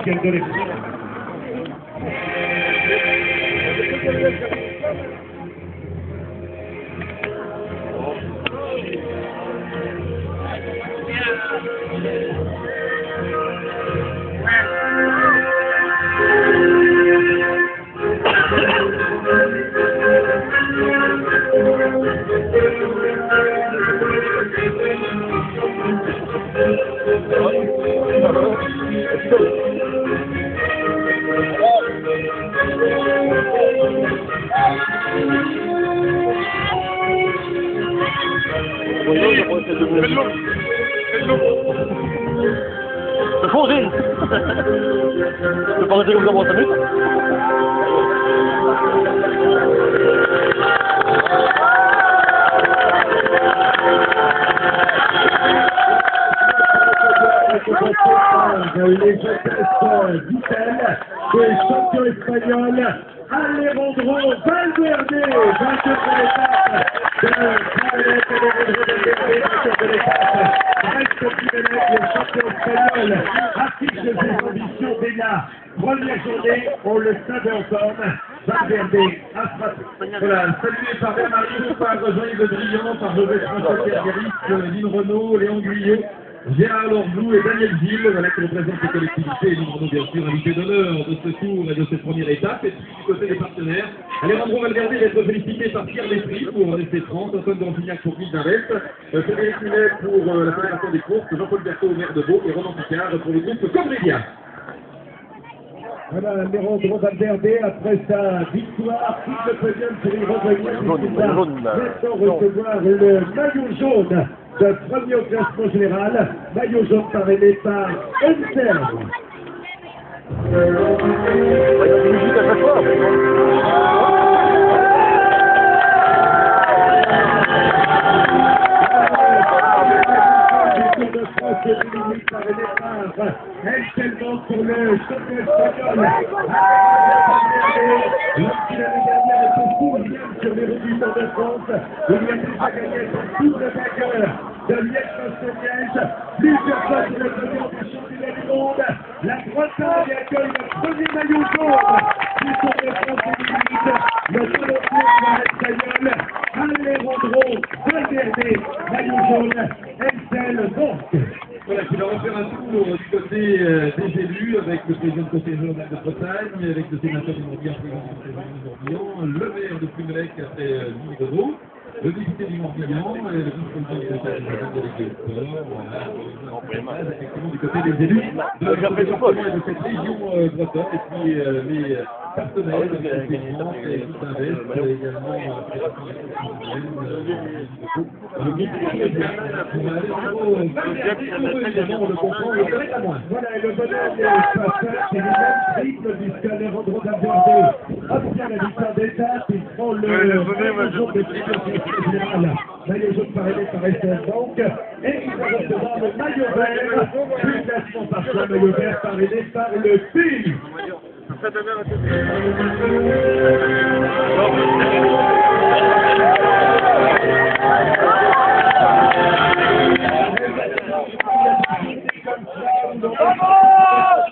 officielle de l'épreuve. C'est faux, Gilles. Tu peux pas rester comme ça pour 5 minutes. Les hôtesses d'Ital, des champions espagnols, Alejandro Valverde, vainqueur de l'étape de l'étape, Reste Pimenec, le champion espagnol, affiche ses ambitions dès la première journée, on le savait encore, Valverde a frappé. Voilà, salué par Bernard, par Jean-Yves Le Drian, par José-François Pierre-Guéris, Lynn Renaud, Léon Guyot, Gérard Lorjou et Daniel Gilles, voilà qui représentent les collectivités, et nous bien sûr invité d'honneur de ce tour et de cette première étape. Et puis du côté des partenaires, Alejandro Valverde va être félicité par Pierre Lesprit pour l'ST30, Antoine de Rampignac pour Gilles d'Invest, Frédéric Munet pour la Fédération des courses, Jean-Paul Berthaud, maire de Beau, et Roland Picard pour le groupe Cambrédia. Voilà, Alejandro Valverde, après sa victoire, quitte le podium pour y revenir. Maintenant recevoir le maillot jaune de premier au classement général, maillot jaune parrainé par Encel. Encel pour le champion espagnol. Lorsqu'il avait gagné avec son William sur les routes du Tour de France, il a déjà gagné son double vainqueur de Liège-Bastogne-Liège, plusieurs fois sur le podium du championnat du monde. La Bretagne accueille le premier maillot jaune du Tour de France féminine, le peloton espagnol, Alejandro Valverde, maillot jaune, Encel donc. Voilà, qui va refaire un tour du côté des élus avec le président du conseil régional de Bretagne, avec le sénateur du Morbihan, président du conseil régional du Morbihan, le maire de Plumelec après Louis Renaud, le député du Morbihan et le vice-président du conseil régional de l'Équateur. Voilà, effectivement du côté des élus de la département et de cette région bretonne, et puis les partenaires, effectivement, et tout Invest, également le groupe on le comprend, voilà, et le bonheur des passeurs, c'est lui-même triple, puisque Alejandro Valverde obtient la victoire d'étape, il prend le maillot jaune de sécurité générale, maillot jaune parrainé par SN donc, et il va recevoir le maillot vert, plus classement par choix, maillot vert parrainé par le PU.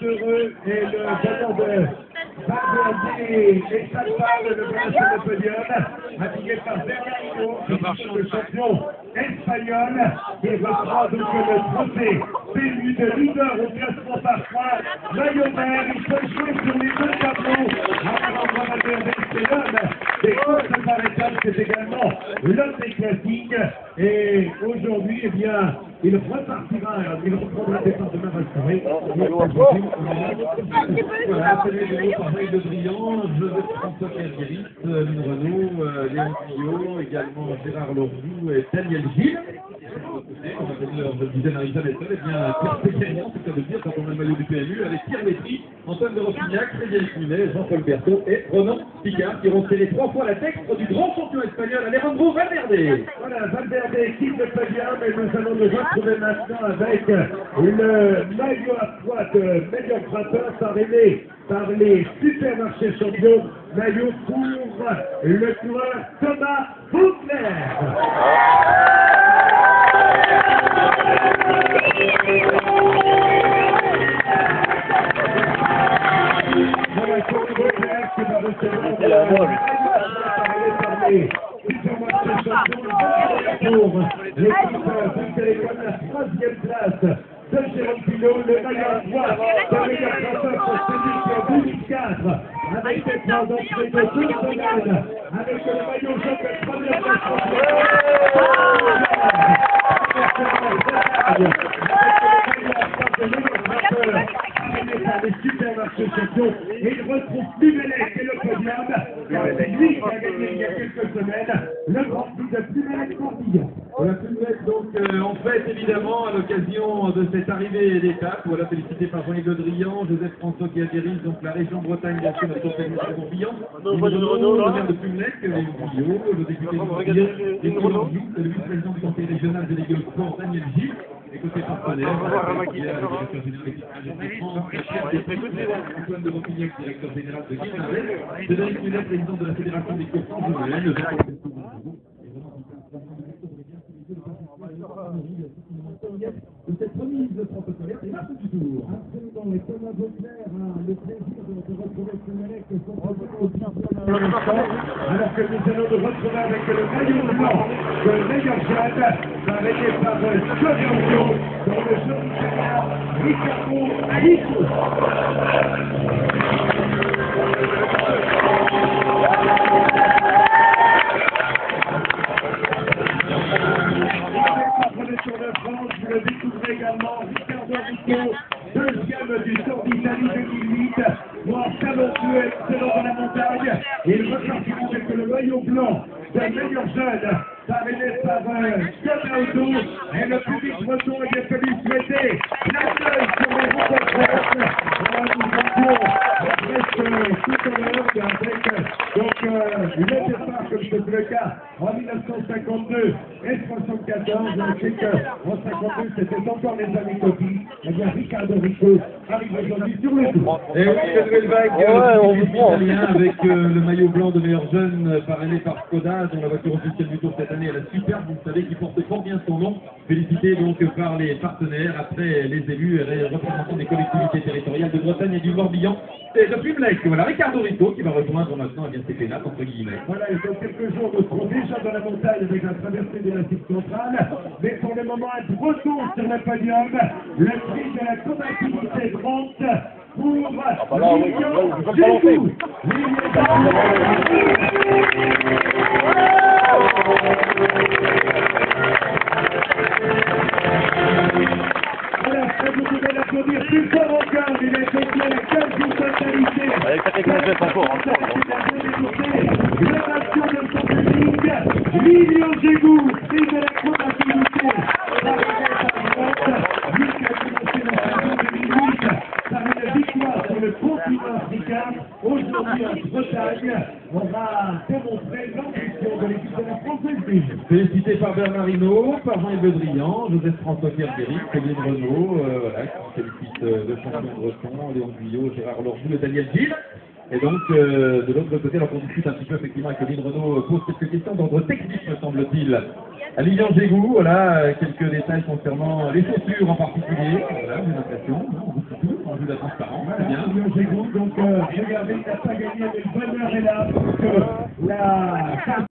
Heureux et le bonheur de Valverde et sa femme, le bonheur sur le podium, indiqué par Bernardo, le champion espagnol, qui reprend donc le trophée PU de leader au classement par points, maillot vert, il peut jouer sur les deux tableaux. Alejandro Valverde, c'est l'homme des courses par étapes, c'est également l'homme des classiques, et aujourd'hui, eh bien, il reprendra, il reprendra des parts demain restauré. Voilà, c'est les pareil de Briand, Joseph-François Pierre-Guéris, Lynn Renaud, Léon Guyot, également Gérard Lorjou et Daniel Gilles. Je le disais Marie-Jeanne Estelle, eh bien, Pierre Pécarian, c'est ça de dire, quand on a le maillot du PMU, avec Pierre Lesprit, Antoine de Rampignac, Frédéric Munet, Jean-Paul Berthaud et Roland Picard, qui auront serré 3 fois la texte du grand champion espagnol, Alejandro Valverde. Voilà, Valverde quitte le podium et nous allons nous retrouver maintenant avec le maillot à poids de meilleur frappeur parrainé par les supermarchés champions, maillot pour le coureur Thomas Boucler. la troisième place de Jérôme Pinot, le maillot noir, le meilleur passeur pour celui en 2004, avec des plans d'entrée de 2 semaines, avec le maillot jaune de première par les supermarchés champions, et il retrouve Plumelec et le podium, car c'est lui qui a gagné il y a quelques semaines le Grand Prix de Plumelec-Morbihan. Voilà, Plumelec donc en fait évidemment à l'occasion de cette arrivée d'étape, voilà, félicité par Jean-Yves Le Drian, Joseph-François qui dirige donc la région Bretagne bien sûr, la compagnie de Morbihan, le maire de Plumelec, Léon Guillot, le député de Morbihan, et le vice-président du conseil régional délégué au sport, Daniel Gilles. Et côté partenaire, il y a le directeur général de France, Antoine de Rompignac, directeur général de Guilherme, Cédric Muller, président de la Fédération des courses en Jumelles, de cette remise de protocolaire, c'est là du tour. Absolument, et Thomas Beauclerc a le plaisir de retrouver Plumelec alors que nous allons nous retrouver avec le maillot blanc de meilleur jeune, arrêté par Jolion dans le joli Seigneur Ricardo Alico. Sur le France, vous le découvrez également, Ricardo Rico, deuxième du Tour d'Italie 2008, noir talentueux, excellent dans la montagne, et il repartira avec le maillot blanc d'un meilleur jeune, parrainé par Thomas Auto, et le public breton, il a fallu souhaiter l'accueil sur les routes de France. Voilà, nous presque tout à l'heure avec une départ comme c'est le cas en 1952 et 1974. Je sais qu'en 1952 c'était encore les années copies. Eh bien, Ricardo Rico arrive aujourd'hui sur le tour. Et oui, la nouvelle vague italien avec le maillot blanc de meilleur jeune parrainé par Skoda, dont la voiture officielle du Tour cette année est la Superbe, vous savez, qui porte fort bien son nom. Félicité donc par les partenaires, après les élus et les représentants des collectivités territoriales de Bretagne et du Morbihan. Et de Plumelec, voilà, Ricardo Rico qui va rejoindre maintenant ces pénates entre guillemets. Voilà, et dans quelques jours, nous serons déjà dans la montagne avec la traversée de la Cité centrale. Mais pour le moment, un retour sur le podium, le prix de la combativité de vente pour Lilian Gégou. Voilà, vous pouvez l'applaudir plus fort encore, il a été à la case d'une totalité. Avec sa technologie encore. Génération de son public, Lilian Gégou, prix de la combativité. Par une victoire sur le continent africain, aujourd'hui en Bretagne, on va démontrer l'ambition de l'équipe de la France féminine. Félicité par Bernard Hinault, par Jean-Yves Le Drian, Joseph-François Kergueric, Céline Renaud, voilà, qui félicite le champion breton, Léon Guillot, Gérard Lorjou et Daniel Gilles. Et donc, de l'autre côté, alors qu'on discute un petit peu effectivement avec Céline Renaud, pose quelques questions d'ordre technique, me semble-t-il. À Lilian Gégou, voilà, quelques détails concernant les chaussures en particulier. Voilà, une impression, en vue de la transparence, c'est bien. Lilian Gégou, donc regardez, il n'a pas gagné, mais le bonheur est là, parce que la